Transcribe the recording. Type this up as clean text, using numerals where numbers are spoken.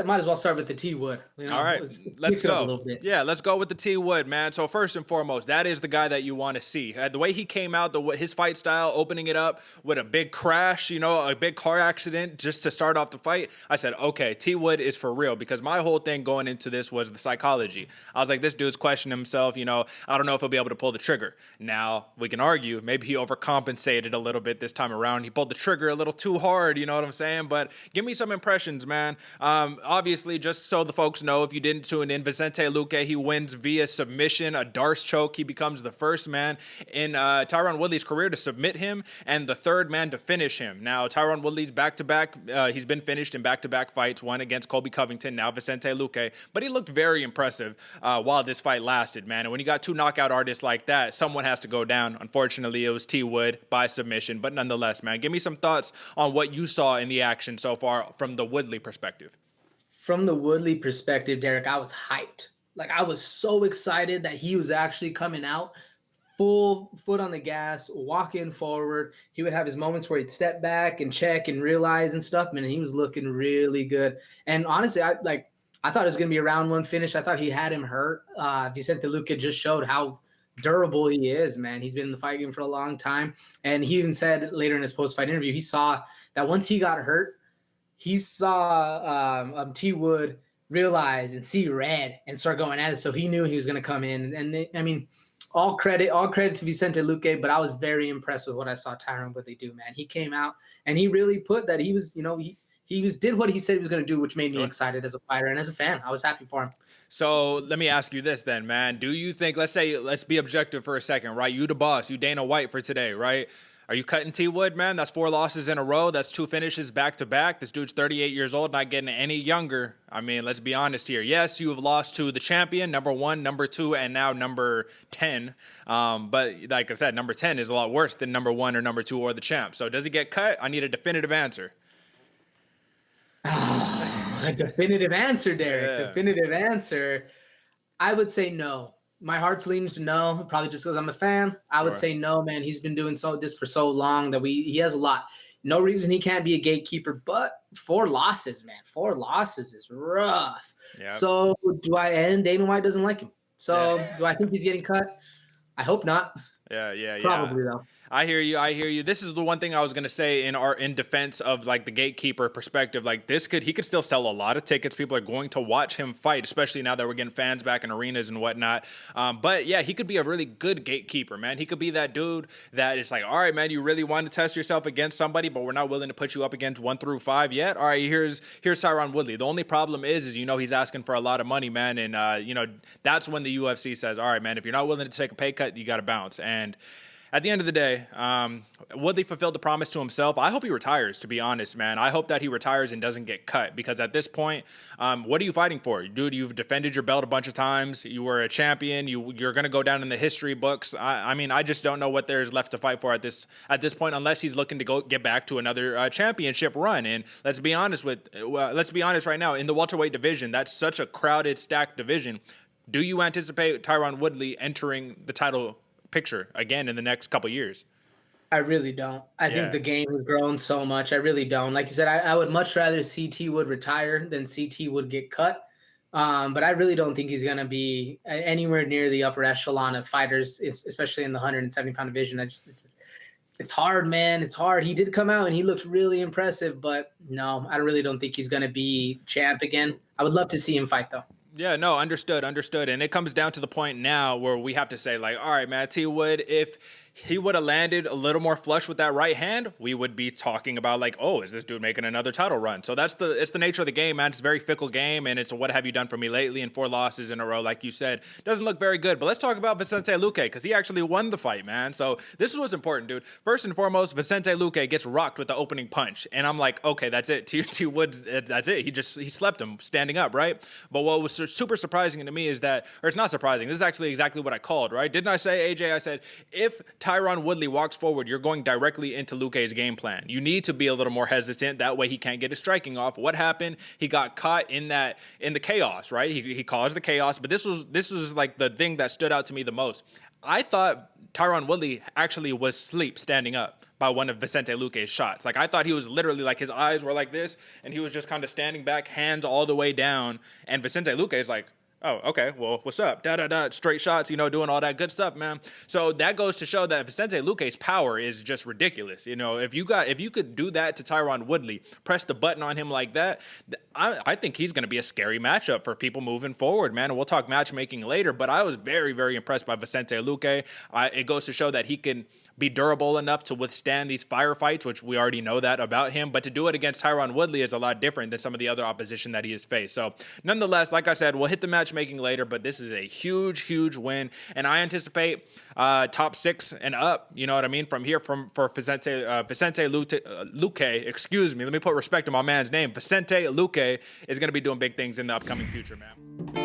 Might as well start with the T Wood. All right, Let's let's mix it up a go. little bit. Yeah, let's go with the T Wood, man. So first and foremost, that is the guy that you want to see. The way he came out, his fight style, opening it up with a big crash, a big car accident just to start off the fight. I said, okay, T Wood is for real, because my whole thing going into this was the psychology. I was like, this dude's questioning himself. I don't know if he'll be able to pull the trigger. Now we can argue maybe he overcompensated a little bit this time around. He pulled the trigger a little too hard. You know what I'm saying? But give me some impressions, man. Obviously, just so the folks know, if you didn't tune in, Vicente Luque, he wins via submission, a Darce choke. He becomes the first man in Tyron Woodley's career to submit him and the third man to finish him. Now, Tyron Woodley's back-to-back, he's been finished in back-to-back fights, one against Colby Covington, now Vicente Luque, but he looked very impressive while this fight lasted, man. And when you got two knockout artists like that, someone has to go down. Unfortunately, it was T. Wood by submission, but nonetheless, man, give me some thoughts on what you saw in the action so far from the Woodley perspective. From the Woodley perspective, Derek, I was hyped. Like, I was so excited that he was actually coming out full foot on the gas, walking forward. He would have his moments where he'd step back and check and realize and stuff, man. And he was looking really good. And honestly, I thought it was going to be a round one finish. I thought he had him hurt. Vicente Luque just showed how durable he is, man. He's been in the fight game for a long time. And he even said later in his post-fight interview, he saw that once he got hurt, he saw T. Wood realize and see red and start going at it. So he knew he was going to come in. And all credit to Vicente Luque, but I was very impressed with what I saw Tyron Woodley do, man. He came out and he really put that he was, did what he said he was going to do, which made me excited as a fighter and as a fan. I was happy for him. So let me ask you this then, man. Do you think, let's be objective for a second, right? You the boss, you Dana White for today, right? Are you cutting T. Wood, man? That's 4 losses in a row. That's 2 finishes back-to-back. This dude's 38 years old, not getting any younger. I mean, let's be honest here. Yes, you have lost to the champion, number 1, number 2, and now number 10. But like I said, number 10 is a lot worse than number 1 or number 2 or the champ. So does he get cut? I need a definitive answer. A definitive answer, Derek. Yeah. Definitive answer. I would say no. My heart's leaning to no, probably just because I'm a fan. I would say no, man. He's been doing this for so long that he has a lot. No reason he can't be a gatekeeper, but 4 losses, man. 4 losses is rough. Yep. So and Dana White doesn't like him. So do I think he's getting cut? I hope not. Yeah. Probably though. I hear you. This is the one thing I was gonna say in defense of like the gatekeeper perspective. Like he could still sell a lot of tickets. People are going to watch him fight, especially now that we're getting fans back in arenas and whatnot. But yeah, he could be a really good gatekeeper, man. He could be that dude that is like, all right, man, you really want to test yourself against somebody, but we're not willing to put you up against 1 through 5 yet. All right, here's Tyron Woodley. The only problem is he's asking for a lot of money, man, and that's when the UFC says, all right, man, if you're not willing to take a pay cut, you got to bounce. And at the end of the day, Woodley fulfilled the promise to himself. I hope he retires, to be honest, man. I hope that he retires and doesn't get cut, because at this point, what are you fighting for? Dude, you've defended your belt a bunch of times. You were a champion. You're going to go down in the history books. I just don't know what there's left to fight for at this point, unless he's looking to get back to another championship run. And let's be honest right now, in the welterweight division, that's such a crowded, stacked division. Do you anticipate Tyron Woodley entering the title picture again in the next couple years? I really don't. I think the game has grown so much. I really don't. Like you said, I would much rather see T. Wood retire than see T. Wood get cut. But I really don't think he's going to be anywhere near the upper echelon of fighters, especially in the 170-pound division. It's hard, man. It's hard. He did come out and he looked really impressive, but no, I really don't think he's going to be champ again. I would love to see him fight, though. Yeah, no, understood. And it comes down to the point now where we have to say, like, all right, man, T. Wood, if he would have landed a little more flush with that right hand, we would be talking about like, oh, is this dude making another title run? So it's the nature of the game, man. It's a very fickle game, and it's what have you done for me lately? And 4 losses in a row, like you said, doesn't look very good. But let's talk about Vicente Luque, because he actually won the fight, man. So this is what's important, dude. First and foremost, Vicente Luque gets rocked with the opening punch, and I'm like, okay, that's it. T. Wood, that's it. He slept him standing up, right? But what was super surprising to me is that, or it's not surprising, this is actually exactly what I called, right? Didn't I say, AJ? I said, if Tyron Woodley walks forward, you're going directly into Luque's game plan. You need to be a little more hesitant. That way he can't get his striking off. What happened? He got caught in the chaos, right? He caused the chaos, but this was like the thing that stood out to me the most. I thought Tyron Woodley actually was asleep standing up one of Vicente Luque's shots. Like, I thought he was literally like, his eyes were like this, and he was just kind of standing back, hands all the way down, and Vicente Luque is like, oh, okay, well, what's up? Da-da-da, straight shots, you know, doing all that good stuff, man. So that goes to show that Vicente Luque's power is just ridiculous. You know, if you could do that to Tyron Woodley, press the button on him like that, I think he's going to be a scary matchup for people moving forward, man. And we'll talk matchmaking later, but I was very, very impressed by Vicente Luque. It goes to show that he can be durable enough to withstand these firefights, which we already know that about him. But to do it against Tyron Woodley is a lot different than some of the other opposition that he has faced. So nonetheless, like I said, we'll hit the matchmaking later, but this is a huge, huge win. And I anticipate top 6 and up, you know what I mean, from here for Vicente Luque, excuse me. Let me put respect to my man's name. Vicente Luque is going to be doing big things in the upcoming future, man.